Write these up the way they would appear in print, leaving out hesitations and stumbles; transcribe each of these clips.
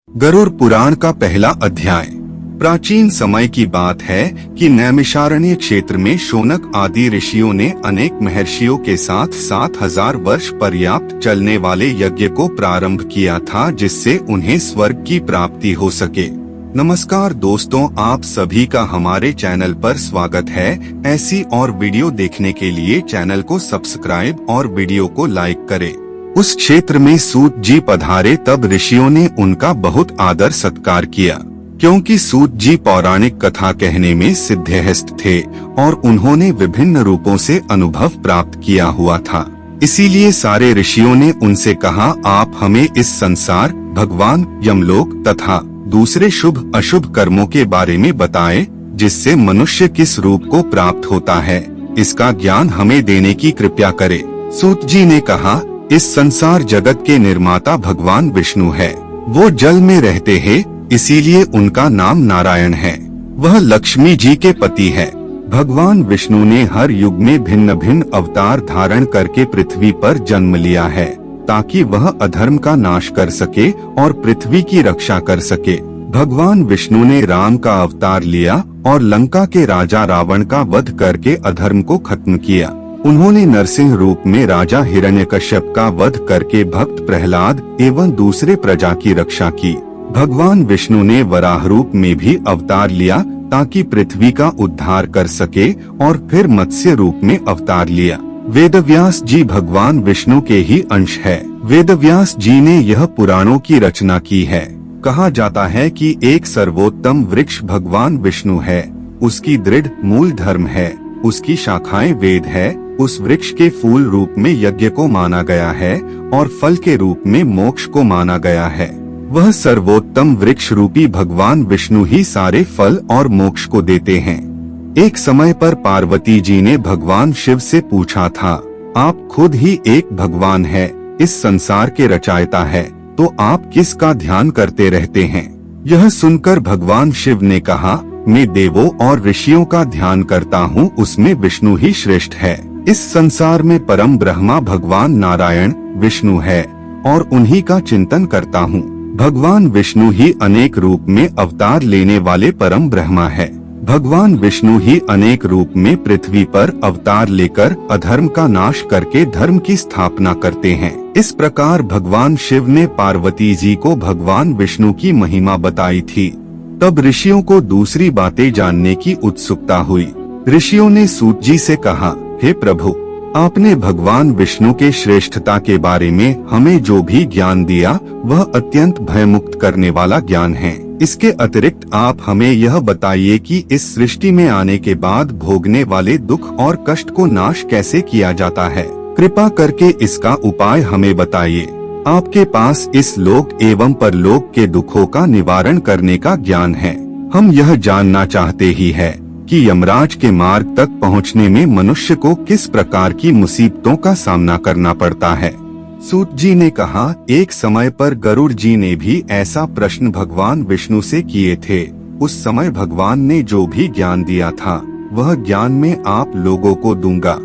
गरुड़ पुराण का पहला अध्याय। प्राचीन समय की बात है कि नैमिषारण्य क्षेत्र में शौनक आदि ऋषियों ने अनेक महर्षियों के साथ 7000 वर्ष पर्याप्त चलने वाले यज्ञ को प्रारंभ किया था, जिससे उन्हें स्वर्ग की प्राप्ति हो सके। नमस्कार दोस्तों, आप सभी का हमारे चैनल पर स्वागत है। ऐसी और वीडियो देखने के लिए चैनल को सब्सक्राइब और वीडियो को लाइक करें। उस क्षेत्र में सूत जी पधारे तब ऋषियों ने उनका बहुत आदर सत्कार किया, क्योंकि सूत जी पौराणिक कथा कहने में सिद्धहस्त थे और उन्होंने विभिन्न रूपों से अनुभव प्राप्त किया हुआ था। इसीलिए सारे ऋषियों ने उनसे कहा, आप हमें इस संसार, भगवान, यमलोक तथा दूसरे शुभ अशुभ कर्मों के बारे में बताएं, जिससे मनुष्य किस रूप को प्राप्त होता है, इसका ज्ञान हमें देने की कृपा करे। सूत जी ने कहा, इस संसार जगत के निर्माता भगवान विष्णु है। वो जल में रहते हैं, इसीलिए उनका नाम नारायण है। वह लक्ष्मी जी के पति है। भगवान विष्णु ने हर युग में भिन्न भिन्न अवतार धारण करके पृथ्वी पर जन्म लिया है, ताकि वह अधर्म का नाश कर सके और पृथ्वी की रक्षा कर सके। भगवान विष्णु ने राम का अवतार लिया और लंका के राजा रावण का वध करके अधर्म को खत्म किया। उन्होंने नरसिंह रूप में राजा हिरण्यकश्यप का वध करके भक्त प्रहलाद एवं दूसरे प्रजा की रक्षा की। भगवान विष्णु ने वराह रूप में भी अवतार लिया, ताकि पृथ्वी का उद्धार कर सके, और फिर मत्स्य रूप में अवतार लिया। वेदव्यास जी भगवान विष्णु के ही अंश है। वेदव्यास जी ने यह पुराणों की रचना की है। कहा जाता है कि एक सर्वोत्तम वृक्ष भगवान विष्णु है, उसकी दृढ़ मूल धर्म है, उसकी शाखाएं वेद है। उस वृक्ष के फूल रूप में यज्ञ को माना गया है और फल के रूप में मोक्ष को माना गया है। वह सर्वोत्तम वृक्ष रूपी भगवान विष्णु ही सारे फल और मोक्ष को देते हैं। एक समय पर पार्वती जी ने भगवान शिव से पूछा था, आप खुद ही एक भगवान है, इस संसार के रचयिता है, तो आप किसका ध्यान करते रहते हैं? यह सुनकर भगवान शिव ने कहा, मैं देवों और ऋषियों का ध्यान करता हूँ, उसमें विष्णु ही श्रेष्ठ है। इस संसार में परम ब्रह्मा भगवान नारायण विष्णु है और उन्हीं का चिंतन करता हूँ। भगवान विष्णु ही अनेक रूप में अवतार लेने वाले परम ब्रह्मा है। भगवान विष्णु ही अनेक रूप में पृथ्वी पर अवतार लेकर अधर्म का नाश करके धर्म की स्थापना करते हैं। इस प्रकार भगवान शिव ने पार्वती जी को भगवान विष्णु की महिमा बताई थी। तब ऋषियों को दूसरी बातें जानने की उत्सुकता हुई। ऋषियों ने सूत जी से कहा, हे प्रभु, आपने भगवान विष्णु के श्रेष्ठता के बारे में हमें जो भी ज्ञान दिया वह अत्यंत भयमुक्त करने वाला ज्ञान है। इसके अतिरिक्त आप हमें यह बताइए कि इस सृष्टि में आने के बाद भोगने वाले दुख और कष्ट को नाश कैसे किया जाता है। कृपा करके इसका उपाय हमें बताइए। आपके पास इस लोक एवं परलोक के दुखों का निवारण करने का ज्ञान है। हम यह जानना चाहते ही है कि यमराज के मार्ग तक पहुंचने में मनुष्य को किस प्रकार की मुसीबतों का सामना करना पड़ता है। सूत जी ने कहा, एक समय पर गरुड़ जी ने भी ऐसा प्रश्न भगवान विष्णु से किए थे। उस समय भगवान ने जो भी ज्ञान दिया था वह ज्ञान मैं आप लोगों को दूंगा।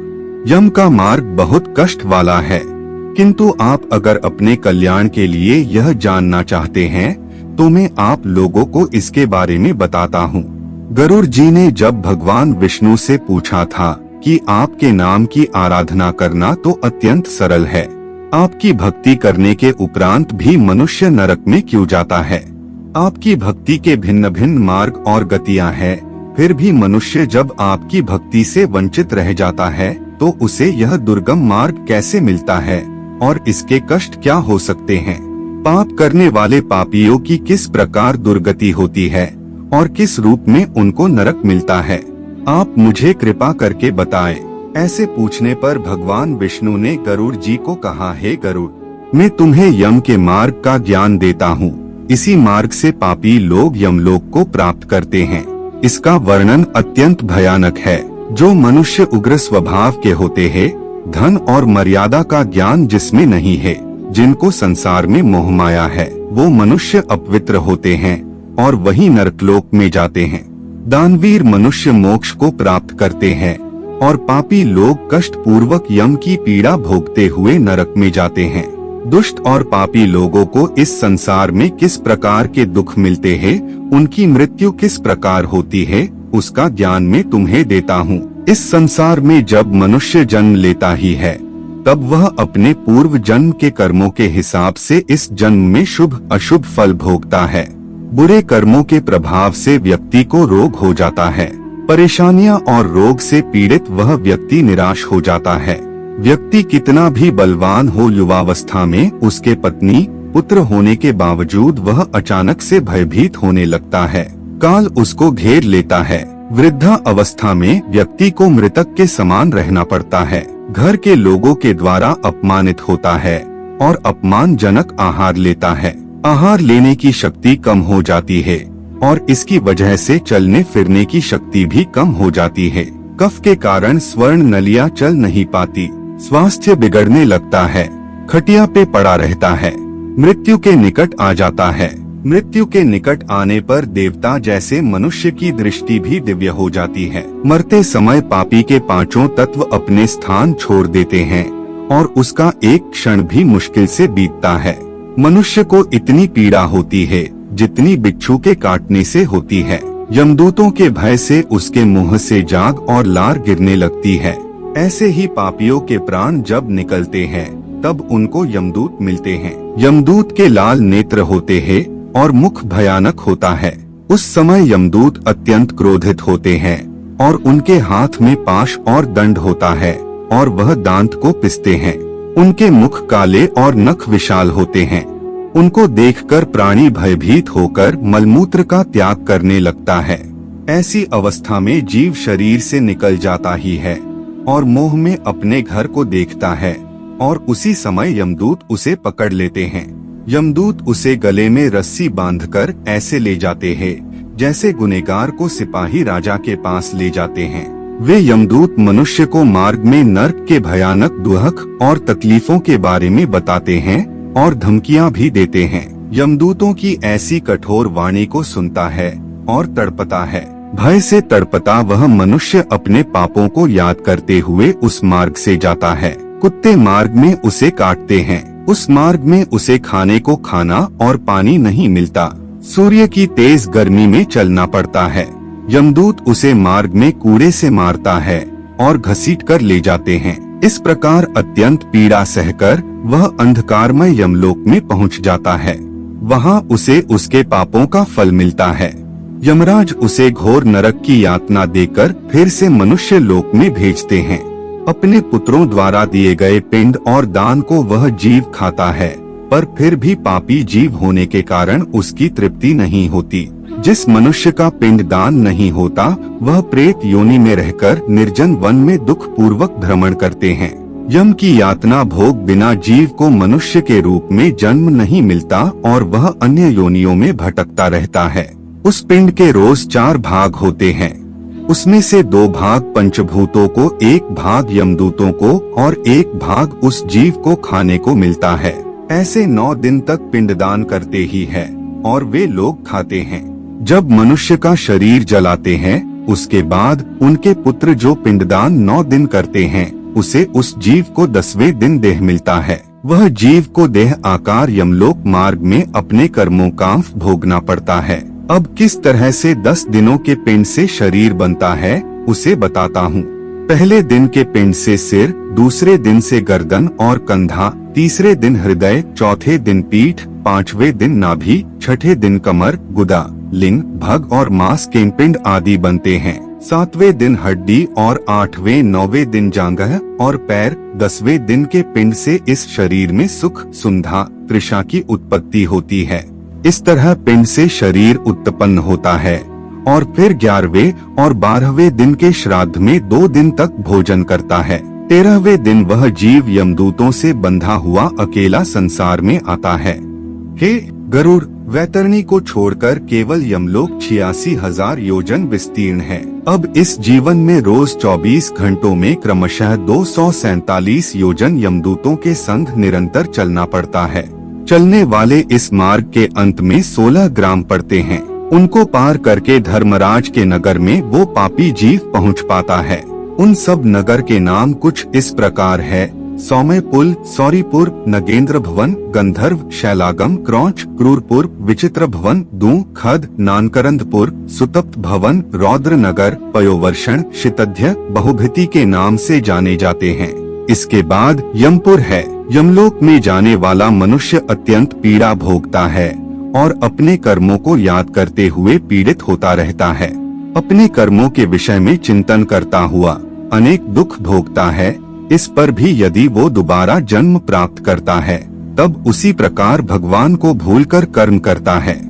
यम का मार्ग बहुत कष्ट वाला है, किंतु आप अगर अपने कल्याण के लिए यह जानना चाहते हैं तो मैं आप लोगों को इसके बारे में बताता हूँ। गरुड़ जी ने जब भगवान विष्णु से पूछा था कि आपके नाम की आराधना करना तो अत्यंत सरल है, आपकी भक्ति करने के उपरांत भी मनुष्य नरक में क्यों जाता है? आपकी भक्ति के भिन्न भिन्न मार्ग और गतियां हैं, फिर भी मनुष्य जब आपकी भक्ति से वंचित रह जाता है तो उसे यह दुर्गम मार्ग कैसे मिलता है और इसके कष्ट क्या हो सकते हैं? पाप करने वाले पापियों की किस प्रकार दुर्गति होती है और किस रूप में उनको नरक मिलता है? आप मुझे कृपा करके बताएं। ऐसे पूछने पर भगवान विष्णु ने गरुड़ जी को कहा, हे गरुड़, मैं तुम्हें यम के मार्ग का ज्ञान देता हूँ। इसी मार्ग से पापी लोग यमलोक को प्राप्त करते हैं। इसका वर्णन अत्यंत भयानक है। जो मनुष्य उग्र स्वभाव के होते हैं, धन और मर्यादा का ज्ञान जिसमें नहीं है, जिनको संसार में मोह माया है, वो मनुष्य अपवित्र होते हैं और वही नरकलोक में जाते हैं। दानवीर मनुष्य मोक्ष को प्राप्त करते हैं और पापी लोग कष्ट पूर्वक यम की पीड़ा भोगते हुए नरक में जाते हैं। दुष्ट और पापी लोगों को इस संसार में किस प्रकार के दुख मिलते हैं, उनकी मृत्यु किस प्रकार होती है, उसका ज्ञान मैं तुम्हें देता हूँ। इस संसार में जब मनुष्य जन्म लेता ही है, तब वह अपने पूर्व जन्म के कर्मों के हिसाब से इस जन्म में शुभ अशुभ फल भोगता है। बुरे कर्मों के प्रभाव से व्यक्ति को रोग हो जाता है। परेशानियां और रोग से पीड़ित वह व्यक्ति निराश हो जाता है। व्यक्ति कितना भी बलवान हो, युवावस्था में उसके पत्नी पुत्र होने के बावजूद वह अचानक से भयभीत होने लगता है। काल उसको घेर लेता है। वृद्धा अवस्था में व्यक्ति को मृतक के समान रहना पड़ता है। घर के लोगों के द्वारा अपमानित होता है और अपमानजनक आहार लेता है। आहार लेने की शक्ति कम हो जाती है और इसकी वजह से चलने फिरने की शक्ति भी कम हो जाती है। कफ के कारण स्वर्ण नलियां चल नहीं पाती। स्वास्थ्य बिगड़ने लगता है। खटिया पे पड़ा रहता है। मृत्यु के निकट आ जाता है। मृत्यु के निकट आने पर देवता जैसे मनुष्य की दृष्टि भी दिव्य हो जाती है। मरते समय पापी के पांचों तत्व अपने स्थान छोड़ देते हैं और उसका एक क्षण भी मुश्किल से बीतता है। मनुष्य को इतनी पीड़ा होती है जितनी बिच्छू के काटने से होती है। यमदूतों के भय से उसके मुंह से जाग और लार गिरने लगती है। ऐसे ही पापियों के प्राण जब निकलते हैं तब उनको यमदूत मिलते हैं। यमदूत के लाल नेत्र होते हैं और मुख भयानक होता है। उस समय यमदूत अत्यंत क्रोधित होते हैं और उनके हाथ में पाश और दंड होता है और वह दांत को पिसते हैं। उनके मुख काले और नख विशाल होते हैं। उनको देखकर प्राणी भयभीत होकर मलमूत्र का त्याग करने लगता है। ऐसी अवस्था में जीव शरीर से निकल जाता ही है और मोह में अपने घर को देखता है और उसी समय यमदूत उसे पकड़ लेते हैं। यमदूत उसे गले में रस्सी बांधकर ऐसे ले जाते हैं जैसे गुनहगार को सिपाही राजा के पास ले जाते हैं। वे यमदूत मनुष्य को मार्ग में नर्क के भयानक दुख और तकलीफों के बारे में बताते हैं और धमकियां भी देते हैं। यमदूतों की ऐसी कठोर वाणी को सुनता है और तड़पता है। भय से तड़पता वह मनुष्य अपने पापों को याद करते हुए उस मार्ग से जाता है। कुत्ते मार्ग में उसे काटते हैं। उस मार्ग में उसे खाने को खाना और पानी नहीं मिलता। सूर्य की तेज गर्मी में चलना पड़ता है। यमदूत उसे मार्ग में कूड़े से मारता है और घसीट कर ले जाते हैं। इस प्रकार अत्यंत पीड़ा सहकर वह अंधकारमय यमलोक में पहुंच जाता है। वहां उसे उसके पापों का फल मिलता है। यमराज उसे घोर नरक की यातना देकर फिर से मनुष्य लोक में भेजते हैं। अपने पुत्रों द्वारा दिए गए पिंड और दान को वह जीव खाता है, पर फिर भी पापी जीव होने के कारण उसकी तृप्ति नहीं होती। जिस मनुष्य का पिंड दान नहीं होता वह प्रेत योनि में रहकर निर्जन वन में दुख पूर्वक भ्रमण करते हैं। यम की यातना भोग बिना जीव को मनुष्य के रूप में जन्म नहीं मिलता और वह अन्य योनियों में भटकता रहता है। उस पिंड के रोज 4 भाग होते हैं। उसमें से 2 भाग पंचभूतों को, 1 भाग यमदूतों को और 1 भाग उस जीव को खाने को मिलता है। ऐसे 9 दिन तक पिंडदान करते ही है और वे लोग खाते हैं। जब मनुष्य का शरीर जलाते हैं उसके बाद उनके पुत्र जो पिंडदान 9 दिन करते हैं उसे उस जीव को 10वें दिन देह मिलता है। वह जीव को देह आकार यमलोक मार्ग में अपने कर्मों का भोगना पड़ता है। अब किस तरह से 10 दिनों के पिंड से शरीर बनता है उसे बताता हूँ। पहले दिन के पिंड से सिर, दूसरे दिन से गर्दन और कंधा, तीसरे दिन हृदय, चौथे दिन पीठ, 5वें दिन नाभि, 6ठे दिन कमर, गुदा, लिंग, भग और मांस के पिंड आदि बनते हैं। 7वें दिन हड्डी और 8वें 9वें दिन जांघ और पैर, 10वें दिन के पिंड से इस शरीर में सुख, सुंधा, तृषा की उत्पत्ति होती है। इस तरह पिंड से शरीर उत्पन्न होता है और फिर 11वें और 12वें दिन के श्राद्ध में 2 दिन तक भोजन करता है। 13वें दिन वह जीव यमदूतों से बंधा हुआ अकेला संसार में आता है। हे गरुड़, वैतरणी को छोड़कर केवल यमलोक 86,000 योजन विस्तीर्ण है। अब इस जीवन में रोज 24 घंटों में क्रमशः 247 योजन यमदूतों के संग निरंतर चलना पड़ता है। चलने वाले इस मार्ग के अंत में 16 ग्राम पड़ते हैं। उनको पार करके धर्मराज के नगर में वो पापी जीव पहुंच पाता है। उन सब नगर के नाम कुछ इस प्रकार है। सौम्यपुल, सौरीपुर, नगेंद्र भवन, गंधर्व, शैलागम, क्रौच, क्रूरपुर, विचित्र भवन, दूं, खद, नानकरंदपुर, सुतप्त भवन, रौद्रनगर, पयोवर्षण, शितध्य, बहुभिति के नाम से जाने जाते हैं। इसके बाद यमपुर है। यमलोक में जाने वाला मनुष्य अत्यंत पीड़ा भोगता है और अपने कर्मों को याद करते हुए पीड़ित होता रहता है। अपने कर्मों के विषय में चिंतन करता हुआ अनेक दुख भोगता है। इस पर भी यदि वो दोबारा जन्म प्राप्त करता है, तब उसी प्रकार भगवान को भूलकर कर्म करता है।